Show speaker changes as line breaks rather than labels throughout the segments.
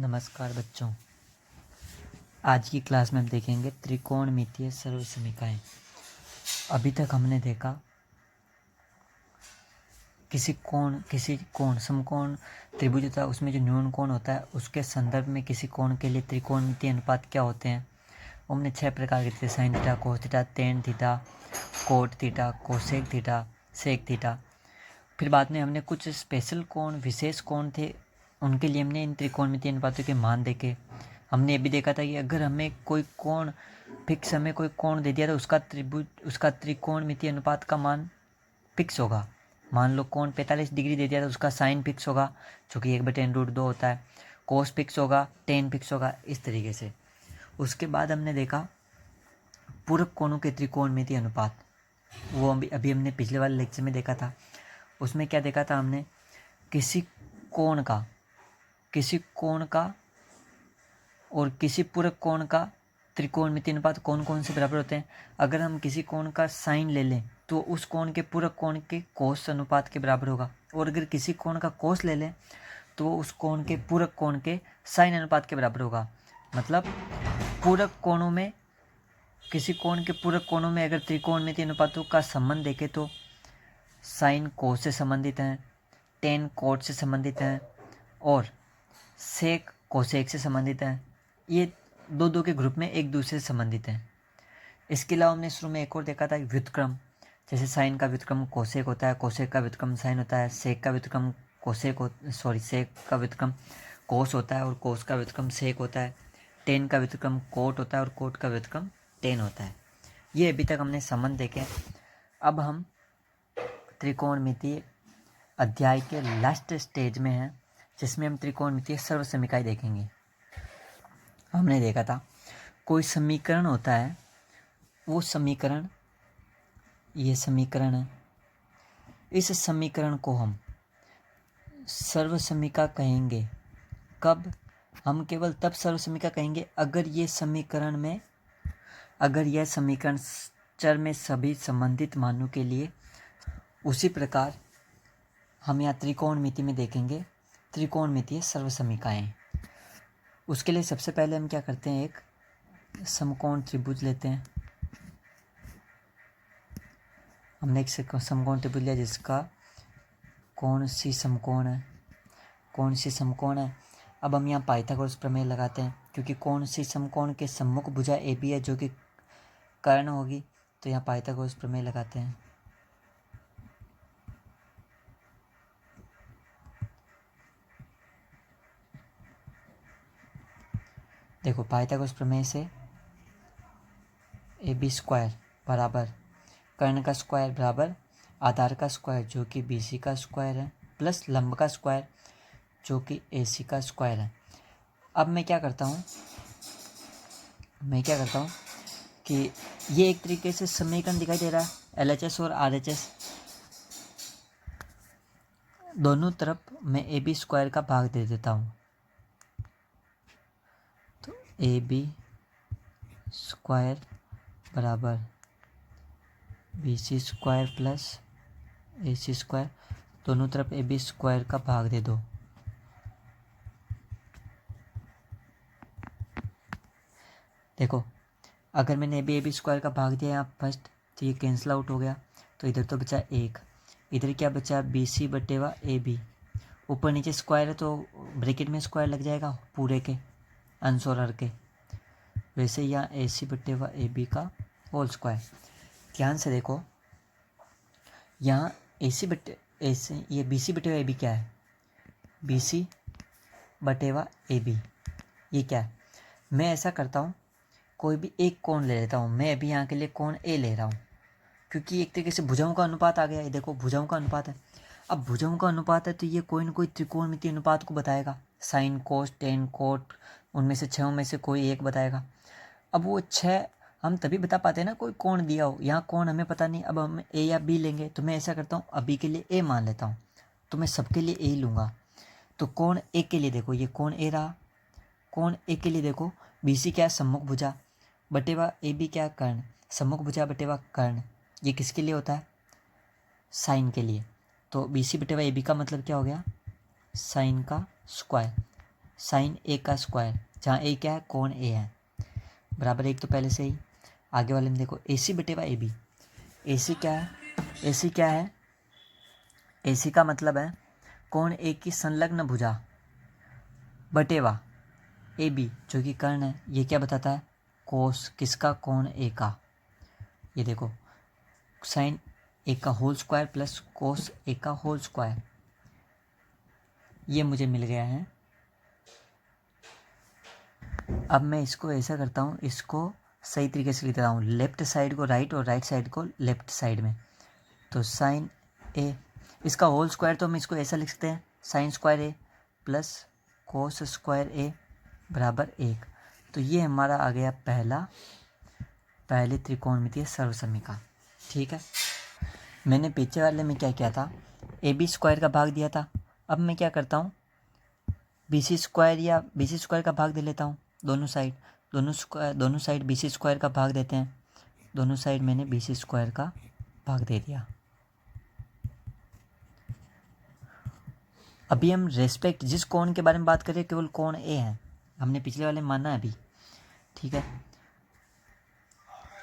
नमस्कार बच्चों। आज की क्लास में हम देखेंगे त्रिकोणमितीय सर्वसमीकाएं। अभी तक हमने देखा किसी कोण समकोण त्रिभुज होता है, उसमें जो न्यून कोण होता है उसके संदर्भ में किसी कोण के लिए त्रिकोणमितीय अनुपात क्या होते हैं। हमने 6 प्रकार के थे: sine theta, cos theta, tan theta, cot theta, cosec theta, sec theta. फिर बाद में हमने कुछ स्पेशल कोण, विशेष कोण थे, उनके लिए हमने इन त्रिकोणमितीय अनुपातों के मान देखे। हमने ये भी देखा था कि अगर हमें कोई कोण फिक्स, हमें कोई कोण दे दिया तो उसका त्रिकोणमितीय अनुपात का मान फिक्स होगा। मान लो कोण 45 डिग्री दे दिया तो उसका साइन फिक्स होगा, जो कि 1/√2 होता है। कोस फिक्स होगा, टेन फिक्स होगा, इस तरीके से। उसके बाद हमने देखा पूरक कोणों के त्रिकोणमितीय अनुपात। वो अभी हमने पिछले वाले लेक्चर में देखा था। उसमें क्या देखा था हमने, किसी कोण का और किसी पूरक कोण का त्रिकोणमितीय अनुपात कौन कौन से बराबर होते हैं। अगर हम किसी कोण का साइन ले लें तो उस कोण के पूरक कोण के कोस अनुपात के बराबर होगा, और अगर किसी कोण का कोस ले लें तो उस कोण के पूरक कोण के साइन अनुपात के बराबर होगा। मतलब पूरक कोणों में, किसी कोण के पूरक कोणों में अगर त्रिकोणमितीय अनुपातों का संबंध देखें तो साइन कोस से संबंधित हैं, टेन कोट से संबंधित हैं और सेक कोसेक से संबंधित हैं। ये दो के ग्रुप में एक दूसरे से संबंधित हैं। इसके अलावा हमने शुरू में एक और देखा था व्युत्क्रम। जैसे साइन का व्युत्क्रम कोसेक होता है, कोसेक का व्युत्क्रम साइन होता है, सेक का व्युत्क्रम सेक का व्युत्क्रम कोस होता है और कोस का व्युत्क्रम सेक होता है। टेन का व्युत्क्रम कोट होता है और कोट का व्युत्क्रम टेन होता है। ये अभी तक हमने संबंध देखे। अब हम त्रिकोणमितीय अध्याय के लास्ट स्टेज में हैं, जिसमें हम त्रिकोणमितीय सर्वसमीकाएं देखेंगे। हमने देखा था कोई समीकरण होता है, वो समीकरण, ये समीकरण है, इस समीकरण को हम सर्वसमीका कहेंगे। कब? हम केवल तब सर्वसमीका कहेंगे अगर यह समीकरण चर में सभी संबंधित मानों के लिए। उसी प्रकार हम यहाँ त्रिकोणमिति में देखेंगे त्रिकोणमितीय सर्वसमीकाएं। उसके लिए सबसे पहले हम क्या करते हैं, एक समकोण त्रिभुज लेते हैं। हमने एक समकोण त्रिभुज लिया जिसका कौन सी समकोण है। अब हम यहाँ पाइथागोरस प्रमेय लगाते हैं, क्योंकि कौन सी समकोण के सम्मुख भुजा ए बी है जो कि कर्ण होगी, तो यहाँ पाइथागोरस प्रमेय लगाते हैं। देखो, पाइथागोरस प्रमेय से ए बी स्क्वायर बराबर कर्ण का स्क्वायर बराबर आधार का स्क्वायर जो कि बी सी का स्क्वायर है, प्लस लंब का स्क्वायर जो कि ए सी का स्क्वायर है। अब मैं क्या करता हूँ कि ये एक तरीके से समीकरण दिखाई दे रहा है। LHS और RHS दोनों तरफ मैं ए बी स्क्वायर का भाग दे देता हूँ, तो ए बी स्क्वायर बराबर बी सी स्क्वायर प्लस ए सी स्क्वायर, दोनों तरफ ए बी स्क्वायर का भाग दे दो। देखो, अगर मैंने ए बी स्क्वायर का भाग दिया यहाँ फर्स्ट, तो ये कैंसिल आउट हो गया, तो इधर तो बचा एक, इधर क्या बचा बी सी बटेवा ए बी। ऊपर नीचे स्क्वायर है तो ब्रैकेट में स्क्वायर लग जाएगा पूरे के, अंश और हर के। वैसे यहाँ ए सी बटेवा ए बी का होल स्क्वायर। ध्यान से देखो, यहाँ ये बी सी बटेवा ए बी क्या है, बी सी बटेवा ए बी, ये क्या है। मैं ऐसा करता हूँ, कोई भी एक कोण ले लेता हूँ। मैं अभी यहाँ के लिए कोण ए ले रहा हूँ, क्योंकि एक तरीके से भुजाओं का अनुपात आ गया। ये देखो, भुजाओं का अनुपात है। अब भुजाओं का अनुपात है तो ये कोई ना कोई त्रिकोणमितीय अनुपात को बताएगा। साइन कोस टेन कोट, उनमें से 6 में से कोई एक बताएगा। अब वो 6 हम तभी बता पाते हैं ना, कोई कोण दिया हो। यहाँ कोण हमें पता नहीं, अब हम ए या बी लेंगे, तो मैं ऐसा करता हूँ, अभी के लिए ए मान लेता हूँ, तो मैं सबके लिए ए लूँगा। तो कोण ए के लिए देखो, ये कोण ए रहा। कोण ए के लिए देखो, बी सी क्या है, सम्मुख भुजा बटेवा ए बी क्या है, कर्ण। सम्मुख भुजा बटेवा कर्ण, ये किसके लिए होता है, साइन के लिए। तो बी सी बटेवा ए बी का मतलब क्या हो गया, साइन का स्क्वायर। साइन ए का स्क्वायर, जहाँ ए क्या है, कोण ए है, बराबर 1 तो पहले से ही। आगे वाले में देखो ए सी बटे वा ए बी। ए सी क्या है, ए सी क्या है, ए सी का मतलब है कोण ए की संलग्न भुजा बटेवा ए बी जो कि कर्ण है। ये क्या बताता है, कोस किसका, कोण ए का। ये देखो साइन ए का होल स्क्वायर प्लस कोस ए का होल स्क्वायर, ये मुझे मिल गया है। अब मैं इसको ऐसा करता हूँ, इसको सही तरीके से लिख देता हूँ, लेफ्ट साइड को राइट और राइट साइड को लेफ्ट साइड में। तो साइन ए, इसका होल स्क्वायर तो हम इसको ऐसा लिख सकते हैं, साइन स्क्वायर ए प्लस कोस स्क्वायर ए बराबर 1। तो ये हमारा आ गया पहली त्रिकोणमितीय सर्वसमीका। ठीक है, मैंने पीछे वाले में क्या किया था, ए बी स्क्वायर का भाग दिया था। अब मैं क्या करता हूँ, बी सी स्क्वायर या बी सी स्क्वायर का भाग दे लेता हूँ। दोनों साइड बी सी स्क्वायर का भाग देते हैं। दोनों साइड मैंने बी सी स्क्वायर का भाग दे दिया। अभी हम रेस्पेक्ट जिस कोण के बारे में बात कर रहे हैं, केवल कोण ए है, हमने पिछले वाले माना है अभी। ठीक है,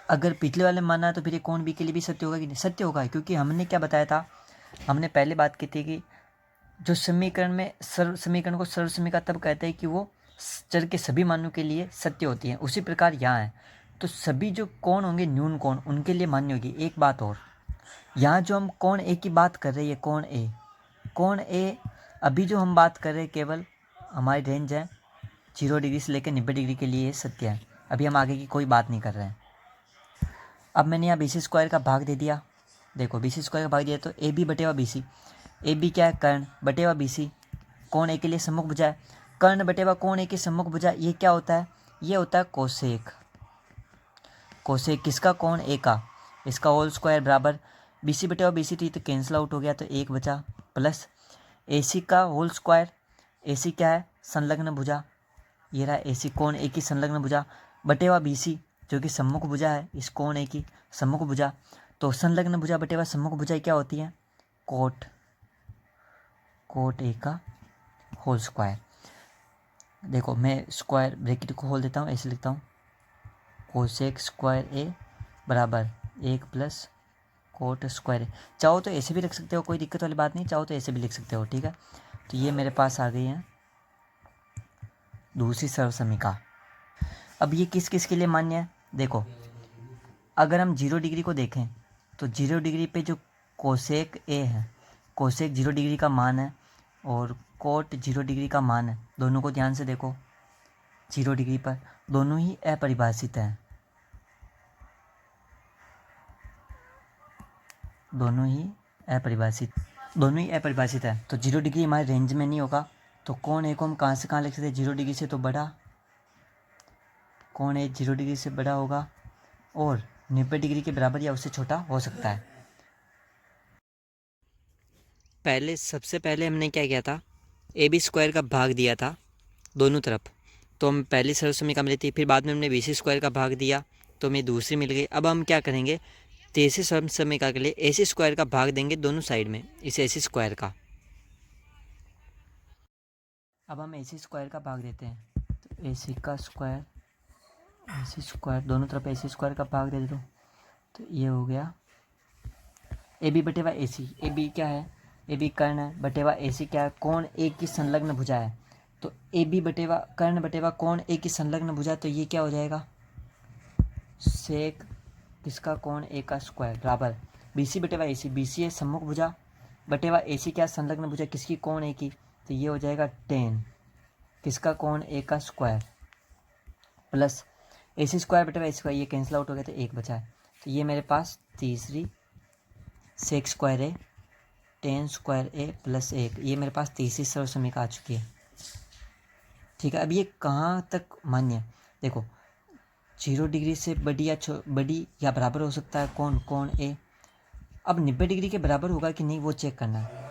अगर पिछले वाले माना है तो फिर ये कोण बी के लिए भी सत्य होगा कि नहीं, सत्य होगा, क्योंकि हमने क्या बताया था, हमने पहले बात की थी कि जो समीकरण को सर्वसमीका तब कहते हैं कि वो चर के सभी मानों के लिए सत्य होती है। उसी प्रकार यहाँ है, तो सभी जो कोण होंगे न्यून कोण उनके लिए मान्य होगी। एक बात और, यहाँ जो हम कोण ए की बात कर रहे हैं, कोण ए अभी जो हम बात कर रहे हैं केवल हमारी रेंज है 0 डिग्री से लेकर 90 डिग्री के लिए ये सत्य है। अभी हम आगे की कोई बात नहीं कर रहे हैं। अब मैंने यहाँ बी सी स्क्वायर का भाग दे दिया। देखो बी सी स्क्वायर का भाग दिया तो ए बी बटेवा बी सी, ए बी क्या है, कर्ण बटेवा बी सी, कोण ए के लिए सम्मुख भुजा है, कर्ण बटेवा कोण ए की सम्मुख भुजा, ये क्या होता है, ये होता है कोसेक। कोसेक किसका, कोण ए का, इसका होल स्क्वायर बराबर बी सी बटेवा बी सी थी तो कैंसिल आउट हो गया तो 1 बचा, प्लस ए सी का होल स्क्वायर, ए सी क्या है, संलग्न भुजा, ये रहा ए सी कोण ए की संलग्न भुजा बटेवा बी सी जो कि सम्मुख भुजा है, इस कोण ए की सम्मुख भुजा। तो संलग्न भुजा बटेवा सम्मुख भुजा क्या होती है, कोट ए का होल स्क्वायर। देखो मैं स्क्वायर ब्रैकेट को खोल देता हूँ, ऐसे लिखता हूँ, कोसेक स्क्वायर ए बराबर 1 प्लस कोट स्क्वायर ए। चाहो तो ऐसे भी लिख सकते हो, कोई दिक्कत वाली बात नहीं, चाहो तो ऐसे भी लिख सकते हो। ठीक है, तो ये मेरे पास आ गई है दूसरी सर्वसमीका। अब ये किस किस के लिए मान्य है, देखो अगर हम 0 डिग्री को देखें तो 0 डिग्री पे जो कोसेक ए है, कोसेक 0 डिग्री का मान है और कोट 0 डिग्री का मान है। दोनों को ध्यान से देखो, 0 डिग्री पर दोनों ही अपरिभाषित हैं, दोनों ही अपरिभाषित है। तो 0 डिग्री हमारे रेंज में नहीं होगा, तो कोण ए को हम कहाँ से कहाँ लिख सकते हैं, 0 डिग्री से तो बड़ा, कोण ए 0 डिग्री से बड़ा होगा और 90 डिग्री के बराबर या उससे छोटा हो सकता है। सबसे पहले हमने क्या किया था, ए बी स्क्वायर का भाग दिया था दोनों तरफ, तो हम पहली सर्वसमीका मिली थी। फिर बाद में हमने बी सी स्क्वायर का भाग दिया तो हमें दूसरी मिल गई। अब हम क्या करेंगे, तीसरी सर्वसमीका के लिए ए सी स्क्वायर का भाग देंगे दोनों साइड में, इस ए सी स्क्वायर का। अब हम ए सी स्क्वायर का भाग देते हैं, तो ए सी का स्क्वायर, ए सी स्क्वायर दोनों तरफ ए सी स्क्वायर का भाग दे दो, तो ये हो गया ए B बटेवा A C. A B क्या है, ए बी कर्ण है, बटेवा ए सी क्या है, कोण ए की संलग्न भुजा है। तो ए बी बटेवा कर्ण बटेवा कोण ए की संलग्न भुजा, तो ये क्या हो जाएगा, सेक किसका, कोण ए का स्क्वायर बराबर बी सी बटेवा ए सी, बी सी है सम्मुख भुजा बटेवा ए सी क्या, संलग्न भुजा किसकी, कोण ए की, तो ये हो जाएगा 10 किसका, कोण ए का स्क्वायर प्लस ए सी स्क्वायर बटेवा ए स्क्वायर, ये कैंसिल आउट हो गया तो 1 बचा है। तो ये मेरे पास तीसरी सेक स्क्वायर ए 10 स्क्वायर ए प्लस 1, ये मेरे पास तीसरी सर्वसमीका आ चुकी है। ठीक है, अब ये कहाँ तक मान्य है, देखो 0 डिग्री से बड़ी या बराबर हो सकता है कोण ए। अब 90 डिग्री के बराबर होगा कि नहीं वो चेक करना है।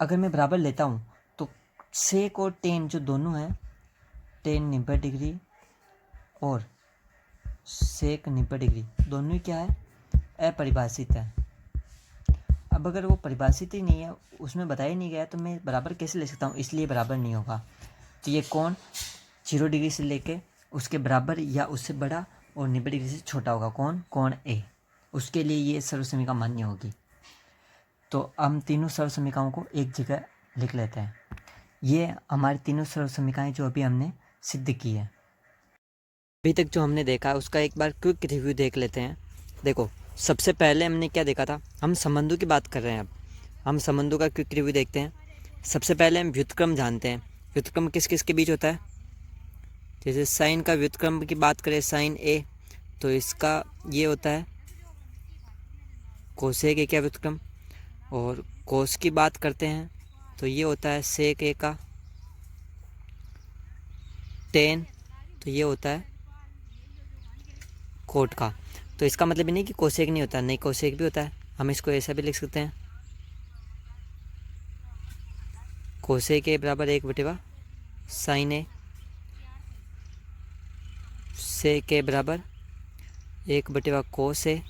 अगर मैं बराबर लेता हूँ तो सेक और 10 जो दोनों हैं, 10 90 डिग्री और सेक 90 डिग्री दोनों ही क्या है, अपरिभाषित है। अब अगर वो परिभाषित ही नहीं है, उसमें बताया नहीं गया, तो मैं बराबर कैसे ले सकता हूँ, इसलिए बराबर नहीं होगा। तो ये कोण 0 डिग्री से लेके उसके बराबर या उससे बड़ा और 90 डिग्री से छोटा होगा कोण ए, उसके लिए ये सर्वसमीका मान्य होगी। तो हम तीनों सर्वसमीकाओं को एक जगह लिख लेते हैं। ये हमारी तीनों सर्वसमीकाएं जो अभी हमने सिद्ध की है। अभी तक जो हमने देखा है उसका एक बार क्विक रिव्यू देख लेते हैं। देखो, सबसे पहले हमने क्या देखा था, हम संबंधों की बात कर रहे हैं। अब हम संबंधों का क्विक रिव्यू देखते हैं। सबसे पहले हम व्युत्क्रम जानते हैं। व्युत्क्रम किस किस के बीच होता है? जैसे साइन का व्युत्क्रम की बात करें, साइन ए, तो इसका ये होता है कोसेक ए का व्युत्क्रम। और कोस की बात करते हैं तो ये होता है सेक ए का। टेन, तो ये होता है कोट का। तो इसका मतलब ये नहीं कि कोसेक नहीं होता, नहीं, कोसेक भी होता है। हम इसको ऐसा भी लिख सकते हैं, कोसेक ए बराबर 1/, साइन ए, सेक ए बराबर 1/, कोस ए,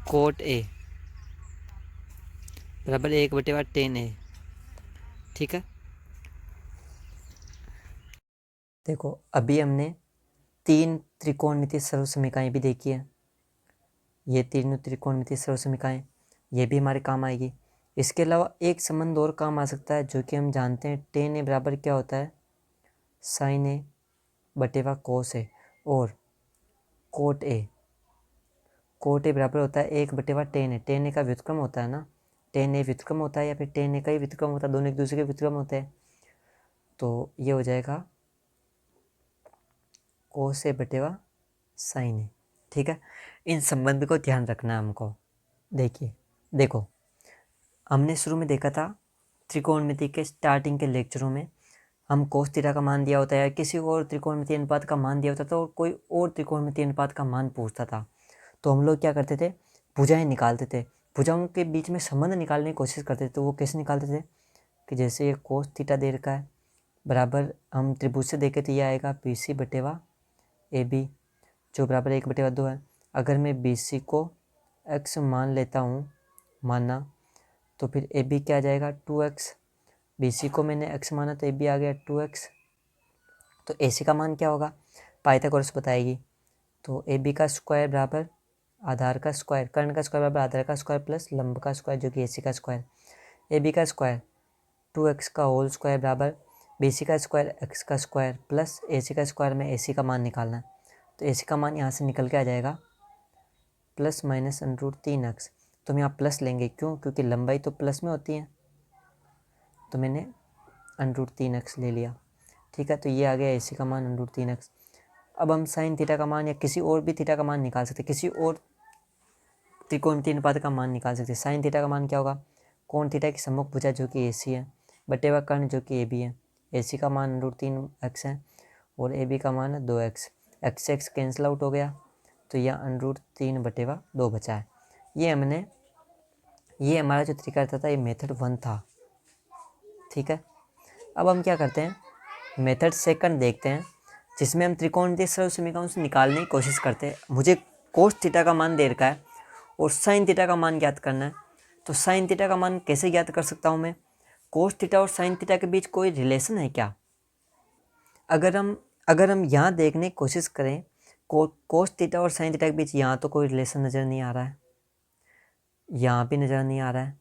कोट ए बराबर 1/, टेन ए। ठीक है, देखो अभी हमने 3 त्रिकोणमितीय सर्वसमीकाएं भी देखी है। ये तीनों त्रिकोणमितीय सर्वसमीकाएं ये भी हमारे काम आएगी। इसके अलावा एक संबंध और काम आ सकता है जो कि हम जानते हैं, टेन ए बराबर क्या होता है, साइन ए बटेवा कोस ए। और कोट ए बराबर होता है 1/, टेन ए। टेन ए का व्युत्क्रम होता है ना, टेन ए व्युत्क्रम होता है या फिर टेन ए का ही व्युत्क्रम होता है, दोनों एक दूसरे के व्युत्क्रम होते हैं। तो ये हो जाएगा कोस ए बटेवा साइन ए। ठीक है, इन संबंध को ध्यान रखना है हमको। देखो हमने शुरू में देखा था त्रिकोणमिति के स्टार्टिंग के लेक्चरों में, हम कोस थीटा का मान दिया होता है, किसी और त्रिकोणमितीय अनुपात का मान दिया होता था और कोई और त्रिकोणमितीय अनुपात का मान पूछता था, तो हम लोग क्या करते थे, भुजाएं निकालते थे। भुजाओं के बीच में संबंध निकालने की कोशिश करते थे। तो वो कैसे निकालते थे कि जैसे ये कोस थीटा दे रखा है बराबर, हम त्रिभुज से देखें तो ये आएगा BC बटेवा AB जो बराबर 1/2 है। अगर मैं BC को x मान लेता हूँ, माना, तो फिर AB क्या आ जाएगा 2x। BC को मैंने x माना तो AB आ गया 2x। तो AC का मान क्या होगा, पाइथागोरस बताएगी। तो AB का स्क्वायर बराबर आधार का स्क्वायर, कर्ण का स्क्वायर बराबर आधार का स्क्वायर प्लस लंब का स्क्वायर जो कि AC का स्क्वायर। AB का स्क्वायर 2x का होल स्क्वायर बराबर BC का स्क्वायर x का स्क्वायर प्लस AC का स्क्वायर में AC का मान निकालना है। तो AC का मान यहाँ से निकल के आ जाएगा प्लस माइनस √3x। तो हम यहाँ प्लस लेंगे, क्यों, क्योंकि लंबाई तो प्लस में होती है, तो मैंने √3x ले लिया। ठीक है, तो ये आ गया AC का मान √3x। अब हम साइन थीटा का मान या किसी और भी थीटा का मान निकाल सकते हैं, किसी और त्रिकोणमितीय अनुपात का मान निकाल सकते हैं। साइन थीटा का मान क्या होगा, कोण थीटा की सम्मुख भुजा जो कि AC है बटेवा कर्ण जो कि AB है। AC का मान √3x है और AB का मान है 2x। x से x कैंसिल आउट हो गया, तो यह √3/2 बचा है। ये हमारा जो तरीका था ये मेथड 1 था। ठीक है, अब हम क्या करते हैं, मेथड सेकंड देखते हैं, जिसमें हम त्रिकोणमितीय सर्वसमीकरणों से निकालने की कोशिश करते हैं। मुझे कोस थीटा का मान दे रखा है और साइन थीटा का मान ज्ञात करना है। तो साइन थीटा का मान कैसे ज्ञात कर सकता हूँ मैं, कोस थीटा और साइन थीटा के बीच कोई रिलेशन है क्या? अगर हम यहाँ देखने की कोशिश करें, कोस थीटा और साइन थीटा के बीच यहाँ तो कोई रिलेशन नज़र नहीं आ रहा है, यहाँ भी नज़र नहीं आ रहा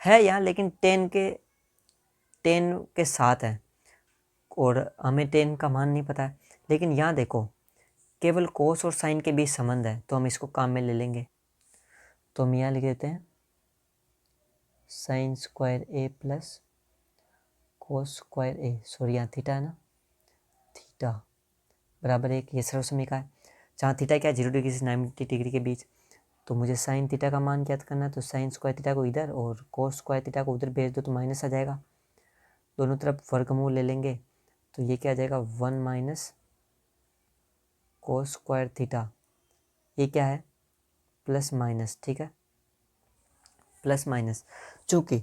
है यहाँ, लेकिन टेन के साथ है और हमें टेन का मान नहीं पता है। लेकिन यहाँ देखो, केवल कोस और साइन के बीच संबंध है, तो हम इसको काम में ले लेंगे। तो हम यहाँ लिख देते हैं साइन स्क्वायर ए प्लस कोस स्क्वायर ए, सॉरी यहाँ थीटा है ना, थीटा बराबर 1। ये सर्वसमीका है जहाँ थीटा क्या 0 डिग्री से 90 डिग्री के बीच। तो मुझे साइन थीटा का मान ज्ञात करना है, तो साइन स्क्वायर थीटा को इधर और कोस स्क्वायर थीटा को उधर भेज दो तो माइनस आ जाएगा, दोनों तरफ वर्गमूल ले लेंगे। तो ये क्या आ जाएगा 1 माइनस कोस स्क्वायर थीटा, ये क्या है प्लस माइनस। ठीक है, प्लस माइनस, चूँकि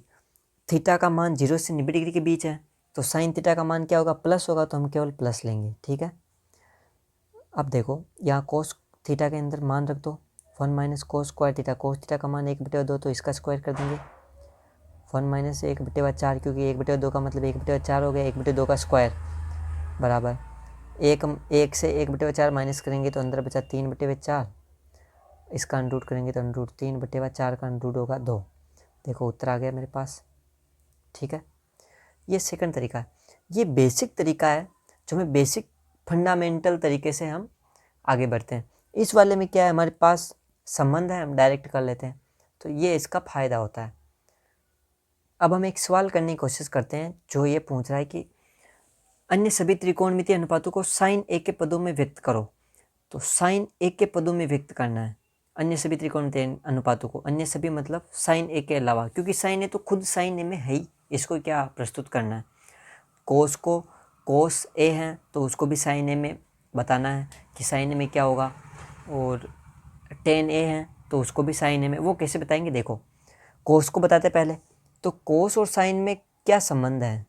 थीटा का मान 0 से 90 डिग्री के बीच है तो साइन थीटा का मान क्या होगा, प्लस होगा, तो हम केवल प्लस लेंगे। ठीक है, अब देखो यहाँ कोस थीटा के अंदर मान रख दो 1 minus cos square theta. Cos theta का मान 1/2, तो इसका स्क्वायर कर देंगे 1 माइनस 1/4, क्योंकि 1/2 का मतलब 1/4 हो गया, 1/2 का स्क्वायर बराबर 1 से 1/4 माइनस करेंगे तो अंदर बचा 3/4, इसका अंडरूट करेंगे तो अंडरूट 3/4 का अंडरूट होगा 2। देखो उत्तर आ गया मेरे पास। ठीक है, ये सेकंड तरीका है। ये बेसिक तरीका है जो हमें बेसिक फंडामेंटल तरीके से हम आगे बढ़ते हैं। इस वाले में क्या है, हमारे पास संबंध है, हम डायरेक्ट कर लेते हैं, तो ये इसका फ़ायदा होता है। अब हम एक सवाल करने की कोशिश करते हैं जो ये पूछ रहा है कि अन्य सभी त्रिकोणमितीय अनुपातों को साइन ए के पदों में व्यक्त करो। तो साइन ए के पदों में व्यक्त करना है अन्य सभी त्रिकोणमितीय अनुपातों को। अन्य सभी मतलब साइन ए के अलावा, क्योंकि साइन ए तो खुद साइन ए में है ही, इसको क्या प्रस्तुत करना है। कोस को कोस ए है तो उसको भी साइन ए में बताना है कि साइन ए में क्या होगा, और टेन ए है तो उसको भी साइन ए में। वो कैसे बताएंगे, देखो कोस को बताते पहले। तो कोस और साइन में क्या संबंध है,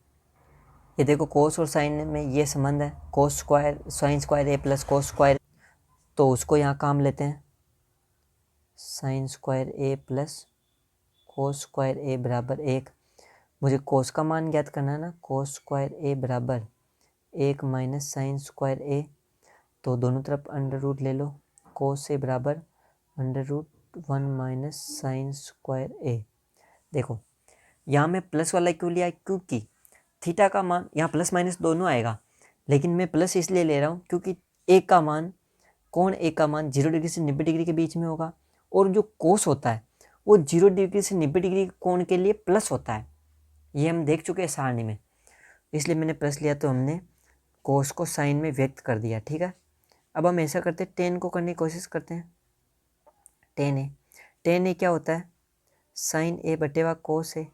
ये देखो कोस और साइन में ये संबंध है, कोस स्क्वायर साइन स्क्वायर ए प्लस कोस स्क्वायर, तो उसको यहाँ काम लेते हैं, साइन स्क्वायर ए प्लस कोस स्क्वायर ए बराबर 1। मुझे कोस का मान ज्ञात करना है ना, कोस स्क्वायर ए बराबर 1 माइनस साइन स्क्वायर ए, तो दोनों तरफ अंडर रूट ले लो, कोस ए बराबर √1 माइनस साइन स्क्वायर ए। देखो यहाँ मैं प्लस वाला क्यों लिया, क्योंकि थीटा का मान यहाँ प्लस माइनस दोनों आएगा, लेकिन मैं प्लस इसलिए ले रहा हूँ क्योंकि ए का मान, कोण ए का मान 0 डिग्री से 90 डिग्री के बीच में होगा, और जो कोस होता है वो 0 डिग्री से 90 डिग्री कोण के लिए प्लस होता है। ये हम देख चुके हैं सारणी में, इसलिए मैंने प्लस लिया, तो हमने कोस को साइन में व्यक्त कर दिया। ठीक है, अब हम ऐसा करते हैं, टेन को करने की कोशिश करते हैं। टेन ए क्या होता है, साइन ए बटेवा कोस ए।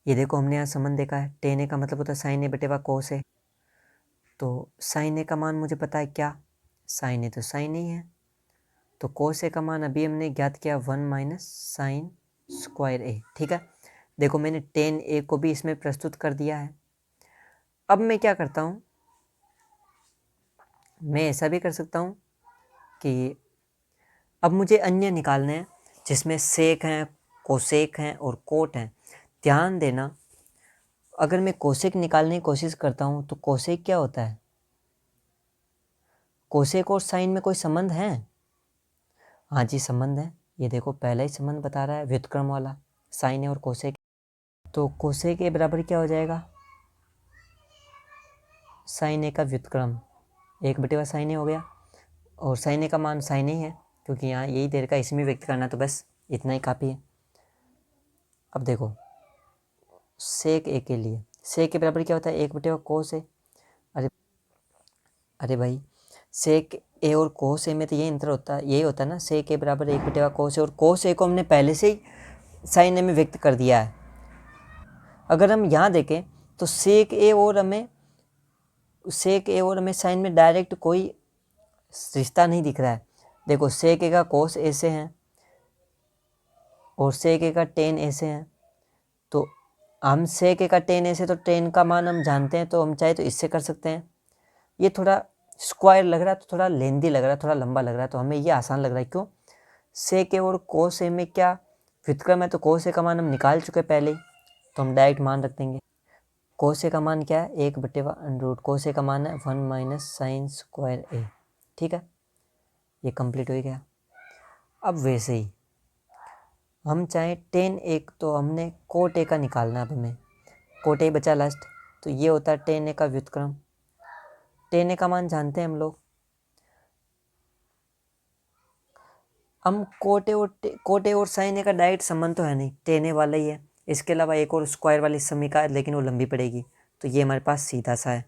ये देखो हमने यहाँ संबंध देखा है, टेन ए का मतलब होता है साइन ए बटेवा कोस ए। तो साइन ए का मान मुझे पता है क्या, साइन ए तो साइन ही है, तो कोस ए का मान अभी हमने ज्ञात किया 1 माइनस साइन स्क्वायर ए। ठीक है, देखो मैंने टेन ए को भी इसमें प्रस्तुत कर दिया है। अब मैं क्या करता हूँ, मैं ऐसा भी कर सकता हूँ कि अब मुझे अन्य निकालने हैं जिसमें सेक हैं, कोसेक हैं और कोट हैं। ध्यान देना, अगर मैं कोसेक निकालने की कोशिश करता हूँ तो कोसेक क्या होता है, कोसेक और साइन में कोई संबंध है? हाँ जी संबंध है, ये देखो पहला ही संबंध बता रहा है व्युत्क्रम वाला, साइन ए और कोसेक। तो कोसेक ए बराबर क्या हो जाएगा, साइन ए का व्युत्क्रम 1/2 साइन ए हो गया, और साइन ए का मान साइन ए है क्योंकि यहाँ यही देर का इसमें व्यक्त करना, तो बस इतना ही काफ़ी है। अब देखो सेक ए के लिए, सेक के बराबर क्या होता है, 1/2 कोस ए। अरे भाई सेक ए और कोस ए में तो यही अंतर होता है, यही होता है ना, सेक ए बराबर 1/2 कोस ए, और कोस ए को हमने पहले से ही साइन ए में व्यक्त कर दिया है। अगर हम यहाँ देखें तो सेक ए और हमें साइन में डायरेक्ट कोई रिश्ता नहीं दिख रहा है। देखो सेक ए का कोस ए से है और सेक ए का टेन ए से है, तो हम सेक ए का टेन ए से, तो टेन का मान हम जानते हैं, तो हम चाहे तो इससे कर सकते हैं। ये थोड़ा स्क्वायर लग रहा है, तो थोड़ा लेंदी लग रहा है, थोड़ा लंबा लग रहा है, तो हमें ये आसान लग रहा है। क्यों, सेक ए और कोस ए में क्या व्युत्क्रम है, तो कोस ए का मान हम निकाल चुके पहले ही, तो हम डायरेक्ट मान रख देंगे। कोस ए का मान क्या है, 1/√, कोस ए का मान है 1 माइनस साइन स्क्वायर ए। ठीक है, ये कंप्लीट हो गया। अब वैसे ही हम चाहे टेन ए, तो हमने कोट ए का निकालना है, अब हमें कोट ए बचा लास्ट, तो ये होता है टेन ए का व्युत्क्रम। टेन ए का मान जानते हैं हम लोग, हम कोट ए और साइन ए का डायरेक्ट संबंध तो है नहीं, टेन ए वाला ही है, इसके अलावा एक और स्क्वायर वाली समीका है लेकिन वो लंबी पड़ेगी, तो ये हमारे पास सीधा सा है।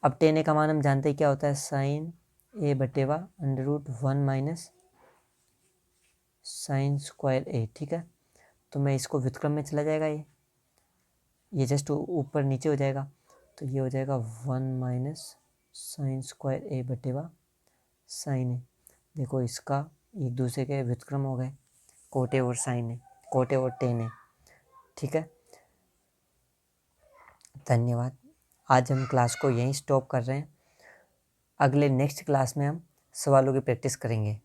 अब टेन ए का मान हम जानते हैं क्या होता है, साइन ए बटेवा √1 माइनस साइन स्क्वायर ए। ठीक है, तो मैं इसको व्युत्क्रम में चला जाएगा, ये जस्ट ऊपर नीचे हो जाएगा, तो ये हो जाएगा 1 माइनस साइन स्क्वायर ए बटेवा साइन ए। देखो इसका एक दूसरे के व्युत्क्रम हो गए, कोट ए और साइन ए, कोट ए और टेन ए। ठीक है, धन्यवाद। आज हम क्लास को यहीं स्टॉप कर रहे हैं, अगले नेक्स्ट क्लास में हम सवालों की प्रैक्टिस करेंगे।